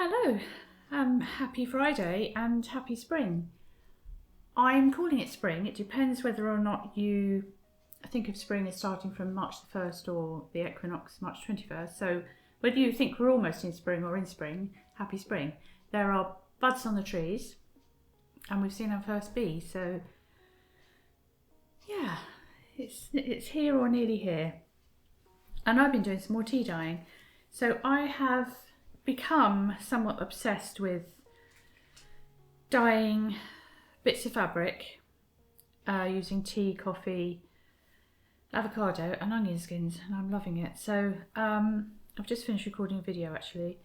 Hello, happy Friday and happy spring. I'm calling it spring. It depends whether or not you think of spring as starting from March the 1st or the equinox, March 21st. So whether you think we're almost in spring or in spring, happy spring. There are buds on the trees and we've seen our first bee. So yeah, it's here or nearly here. And I've been doing some more tea dyeing. So I have become somewhat obsessed with dyeing bits of fabric using tea, coffee, avocado and onion skins, and I'm loving it. So I've just finished recording a video actually,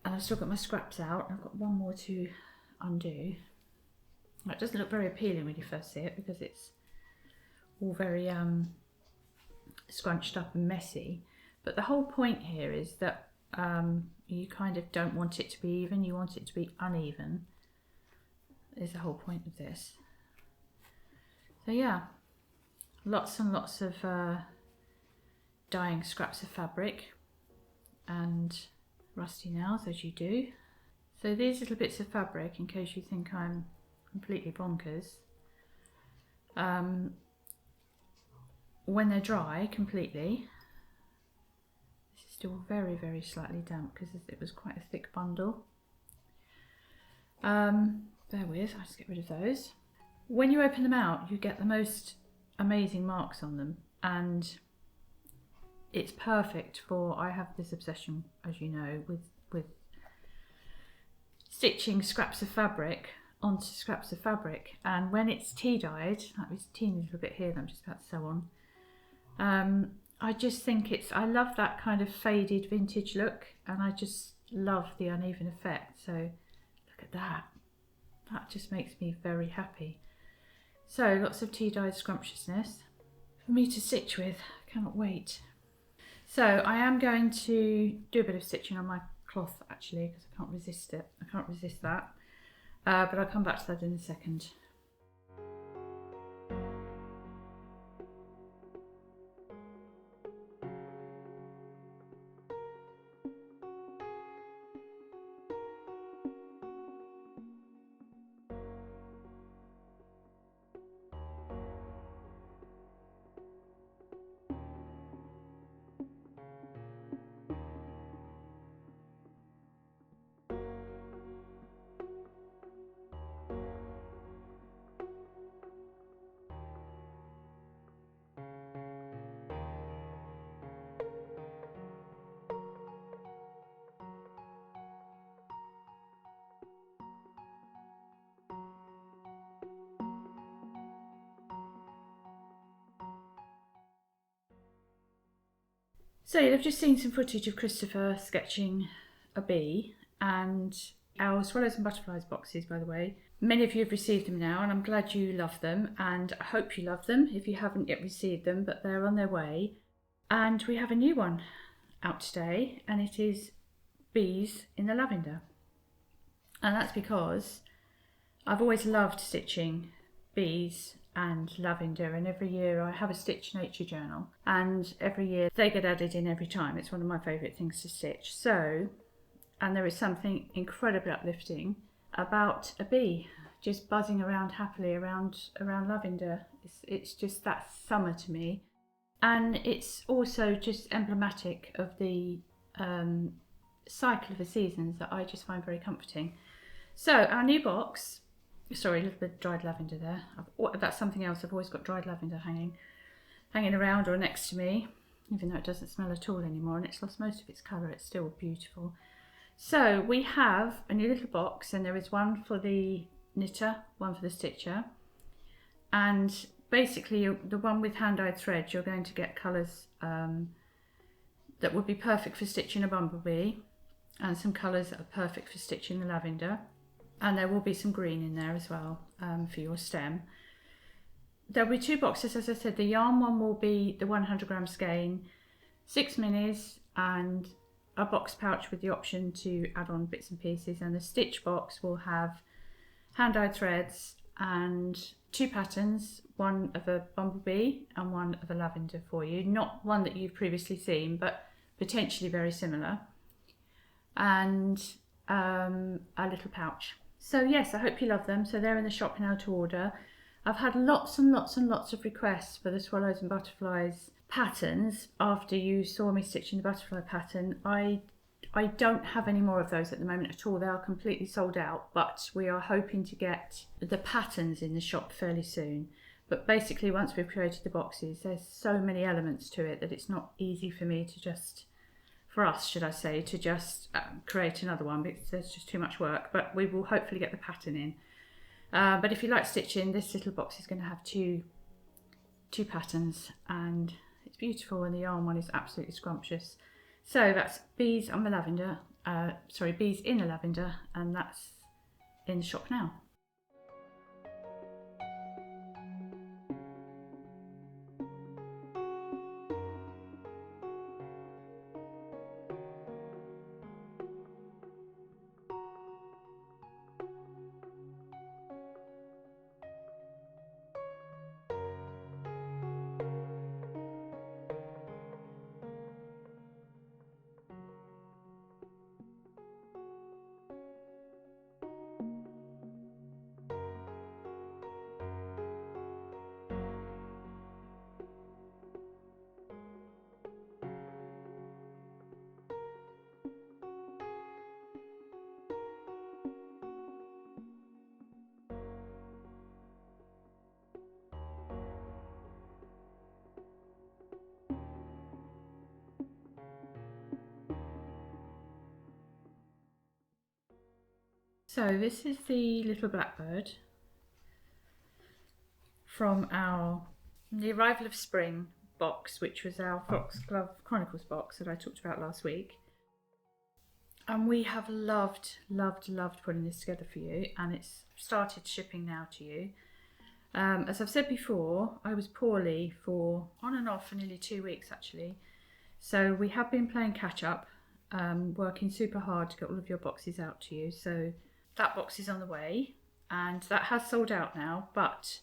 and I've still got my scraps out. I've got one more to undo. It doesn't look very appealing when you first see it because it's all very scrunched up and messy. But the whole point here is that you kind of don't want it to be even, you want it to be uneven, is the whole point of this. So yeah, lots and lots of dyeing scraps of fabric and rusty nails, as you do. So these little bits of fabric, in case you think I'm completely bonkers, when they're dry completely, still very, very slightly damp because it was quite a thick bundle. Bear with, I'll just get rid of those. When you open them out, you get the most amazing marks on them, and it's perfect for, I have this obsession, as you know, with stitching scraps of fabric onto scraps of fabric, and when it's tea dyed, like this teeny little bit here that I'm just about to sew on, I just think I love that kind of faded vintage look, and I just love the uneven effect. So look at that. That just makes me very happy. So lots of tea dyed scrumptiousness for me to stitch with. I cannot wait. So I am going to do a bit of stitching on my cloth actually, because I can't resist it. I can't resist that. But I'll come back to that in a second. So you've just seen some footage of Christopher sketching a bee, and our Swallows and Butterflies boxes, by the way. Many of you have received them now, and I'm glad you love them, and I hope you love them if you haven't yet received them, but they're on their way. And we have a new one out today, and it is bees in the lavender. And that's because I've always loved stitching bees and lavender, and every year I have a Stitch Nature journal, and every year they get added in every time. It's one of my favourite things to stitch. So, and there is something incredibly uplifting about a bee just buzzing around happily around lavender. It's just that summer to me, and it's also just emblematic of the cycle of the seasons that I just find very comforting. So our new box. Sorry, a little bit of dried lavender there. That's something else. I've always got dried lavender hanging around or next to me, even though it doesn't smell at all anymore and it's lost most of its colour. It's still beautiful. So we have a new little box, and there is one for the knitter, one for the stitcher, and basically the one with hand-dyed thread, you're going to get colours that would be perfect for stitching a bumblebee, and some colours that are perfect for stitching the lavender. And there will be some green in there as well for your stem. There'll be two boxes, as I said. The yarn one will be the 100-gram skein, 6 minis, and a box pouch with the option to add on bits and pieces. And the stitch box will have hand-dyed threads and 2 patterns, one of a bumblebee and one of a lavender for you. Not one that you've previously seen, but potentially very similar. and a little pouch. So yes, I hope you love them. So they're in the shop now to order. I've had lots and lots and lots of requests for the swallows and butterflies patterns after you saw me stitching the butterfly pattern. I don't have any more of those at the moment at all. They are completely sold out, but we are hoping to get the patterns in the shop fairly soon. But basically, once we've created the boxes, there's so many elements to it that it's not easy for me to just, for us, should I say, to just create another one, because there's just too much work. But we will hopefully get the pattern in. But if you like stitching, this little box is going to have two patterns, and it's beautiful, and the yarn one is absolutely scrumptious. So that's bees on the lavender, bees in the lavender, and that's in the shop now. So this is the little blackbird from the Arrival of Spring box, which was our Foxglove Chronicles box that I talked about last week. And we have loved putting this together for you, and it's started shipping now to you. As I've said before, I was poorly for on and off for nearly 2 weeks actually. So we have been playing catch up, working super hard to get all of your boxes out to you. So that box is on the way, and that has sold out now, but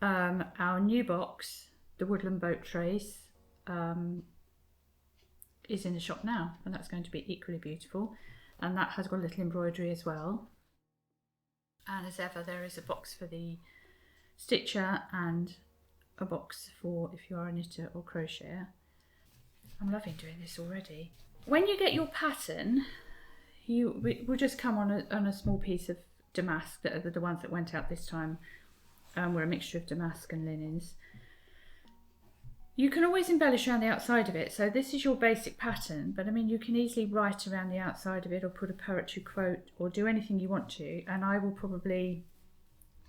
our new box, the Woodland Boat Trace, is in the shop now, and that's going to be equally beautiful, and that has got a little embroidery as well. And as ever, there is a box for the stitcher and a box for if you are a knitter or crocheter. I'm loving doing this already. When you get your pattern, we'll just come on a small piece of damask. That are the ones that went out this time were a mixture of damask and linens. You can always embellish around the outside of it. So this is your basic pattern, but I mean, you can easily write around the outside of it or put a poetry quote or do anything you want to. And I will probably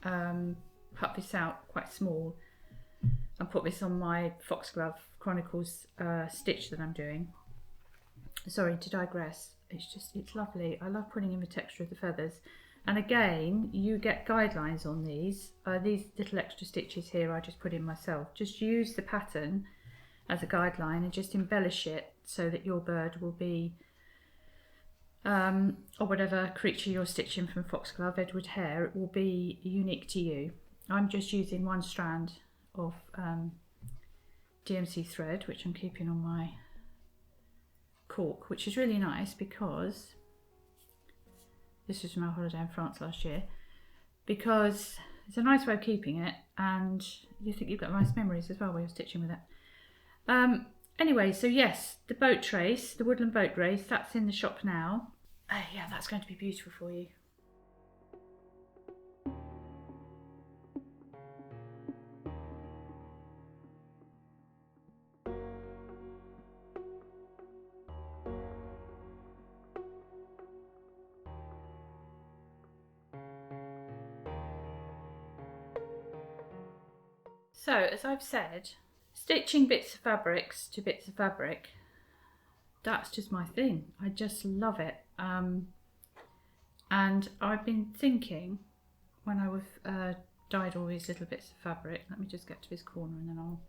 cut this out quite small and put this on my Foxglove Chronicles stitch that I'm doing. Sorry to digress. It's lovely. I love putting in the texture of the feathers. And again, you get guidelines on these. These little extra stitches here I just put in myself. Just use the pattern as a guideline and just embellish it so that your bird will be, or whatever creature you're stitching from Foxglove, Edward Hare, it will be unique to you. I'm just using one strand of DMC thread, which I'm keeping on my cork, which is really nice because this was from our holiday in France last year, because it's a nice way of keeping it, and you think you've got nice memories as well while you're stitching with it. Anyway, so yes, the boat trace, the Woodland Boat Race, that's in the shop now. Yeah, that's going to be beautiful for you. So, as I've said, stitching bits of fabrics to bits of fabric, that's just my thing. I just love it. And I've been thinking, when I've dyed all these little bits of fabric, let me just get to this corner and then I'll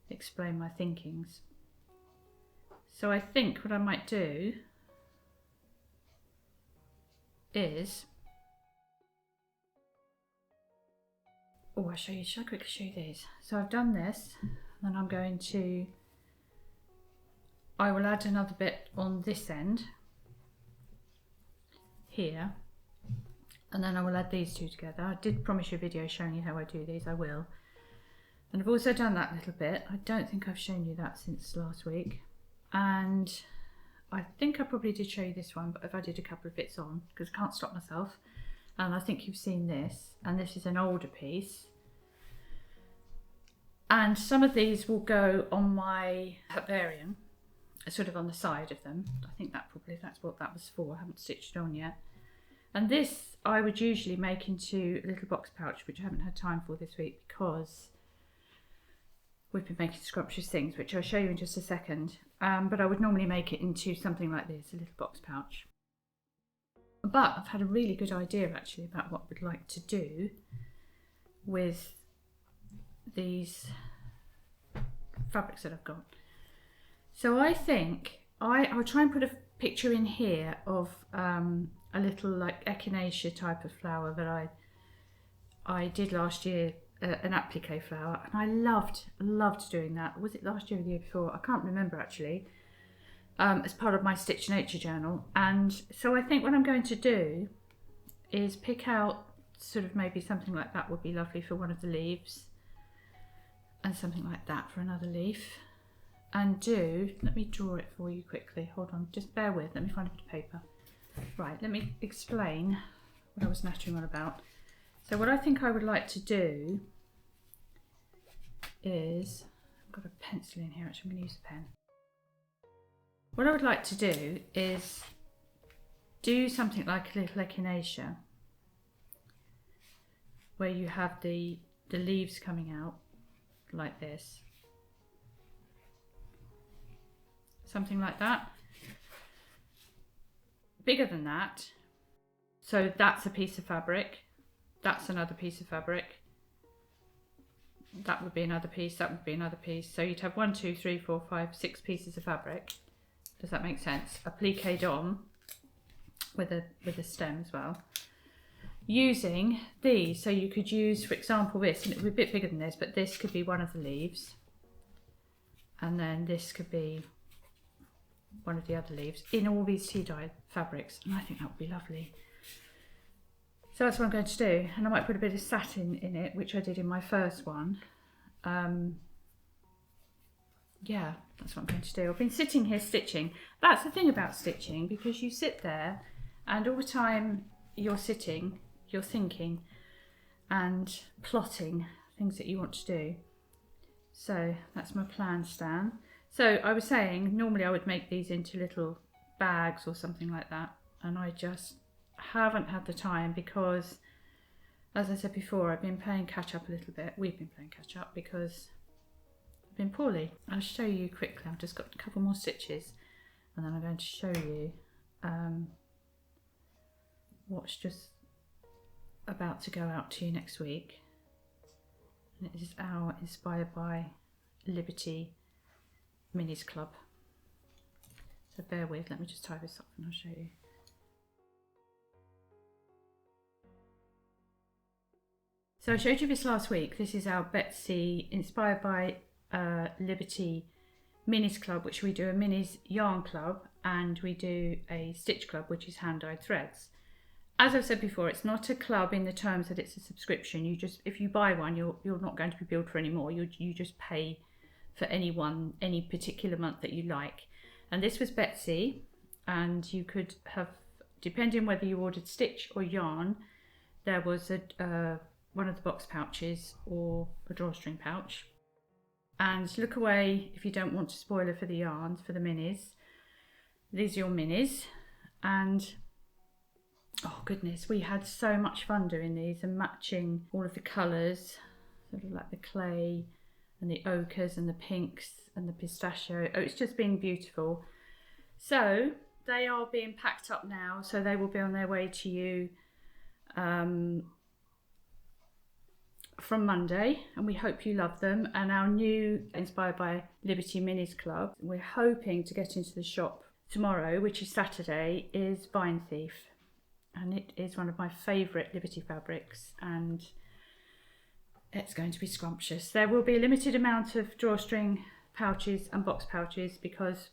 explain my thinkings. So I think what I might do is, I'll show you, shall I quickly show you these? So I've done this, and I'm going to, I will add another bit on this end, here, and then I will add these two together. I did promise you a video showing you how I do these, I will. And I've also done that little bit. I don't think I've shown you that since last week. And I think I probably did show you this one, but I've added a couple of bits on because I can't stop myself. And I think you've seen this, and this is an older piece. And some of these will go on my Herbarium, sort of on the side of them. I think that's what that was for. I haven't stitched it on yet. And this I would usually make into a little box pouch, which I haven't had time for this week because we've been making scrumptious things, which I'll show you in just a second. But I would normally make it into something like this, a little box pouch. But I've had a really good idea actually about what we'd like to do with these fabrics that I've got. So I think I'll try and put a picture in here of a little like echinacea type of flower that I did last year, an applique flower, and I loved doing that. Was it last year or the year before? I can't remember actually. As part of my Stitch Nature journal. And so I think what I'm going to do is pick out sort of maybe something like that would be lovely for one of the leaves, and something like that for another leaf. And let me draw it for you quickly. Hold on, just bear with, let me find a bit of paper. Right, let me explain what I was nattering on about. So what I think I would like to do is, I've got a pencil in here, actually I'm going to use a pen. What I would like to do is do something like a little echinacea, where you have the leaves coming out like this. Something like that. Bigger than that. So that's a piece of fabric. That's another piece of fabric. That would be another piece. That would be another piece. So you'd have 1, 2, 3, 4, 5, 6 pieces of fabric. Does that make sense? Appliqued on with a stem as well. Using these, so you could use, for example, this, and it would be a bit bigger than this, but this could be one of the leaves, and then this could be one of the other leaves in all these tea-dyed fabrics, and I think that would be lovely. So that's what I'm going to do, and I might put a bit of satin in it, which I did in my first one. Yeah, that's what I'm going to do. I've been sitting here stitching. That's the thing about stitching, because you sit there and all the time you're sitting, you're thinking and plotting things that you want to do. So that's my plan, Stan. So I was saying, normally I would make these into little bags or something like that, and I just haven't had the time because, as I said before, I've been playing catch up a little bit. We've been playing catch up because I've been poorly. I'll show you quickly. I've just got a couple more stitches and then I'm going to show you what's just about to go out to you next week. And it is our Inspired by Liberty Minis Club. So bear with, let me just tie this up and I'll show you. So I showed you this last week. This is our Betsy Inspired by Liberty Minis Club, which we do a Minis Yarn Club and we do a Stitch Club, which is hand-dyed threads. As I've said before, it's not a club in the terms that it's a subscription. You just, if you buy one, you're not going to be billed for any more. You just pay for any particular month that you like. And this was Betsy, and you could have, depending whether you ordered stitch or yarn, there was one of the box pouches or a drawstring pouch. And look away if you don't want to spoil it for the yarns, for the minis. These are your minis, and oh goodness, we had so much fun doing these and matching all of the colours, sort of like the clay and the ochres and the pinks and the pistachio. Oh, it's just been beautiful. So they are being packed up now, so they will be on their way to you from Monday, and we hope you love them. And our new Inspired by Liberty Minis Club, we're hoping to get into the shop tomorrow, which is Saturday, is Vine Thief, and it is one of my favourite Liberty fabrics, and it's going to be scrumptious. There will be a limited amount of drawstring pouches and box pouches because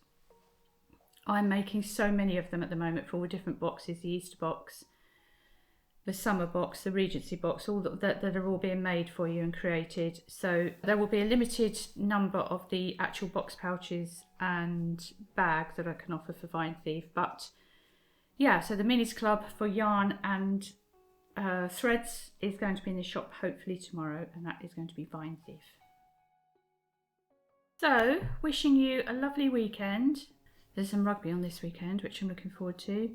I'm making so many of them at the moment for all different boxes, the Easter box, the summer box, the Regency box, all that are all being made for you and created. So there will be a limited number of the actual box pouches and bags that I can offer for Vine Thief. But yeah, so the Minis Club for yarn and threads is going to be in the shop hopefully tomorrow, and that is going to be Vine Thief. So wishing you a lovely weekend. There's some rugby on this weekend, which I'm looking forward to.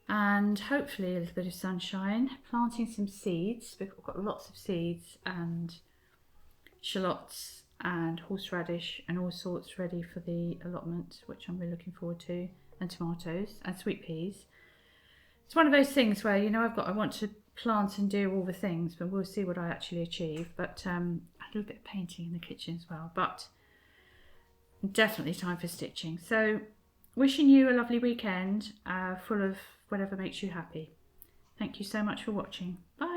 And hopefully a little bit of sunshine, planting some seeds. We've got lots of seeds and shallots and horseradish and all sorts ready for the allotment, which I'm really looking forward to, and tomatoes and sweet peas. It's one of those things where, you know, I want to plant and do all the things, but we'll see what I actually achieve. But a little bit of painting in the kitchen as well, but definitely time for stitching. So wishing you a lovely weekend full of whatever makes you happy. Thank you so much for watching. Bye.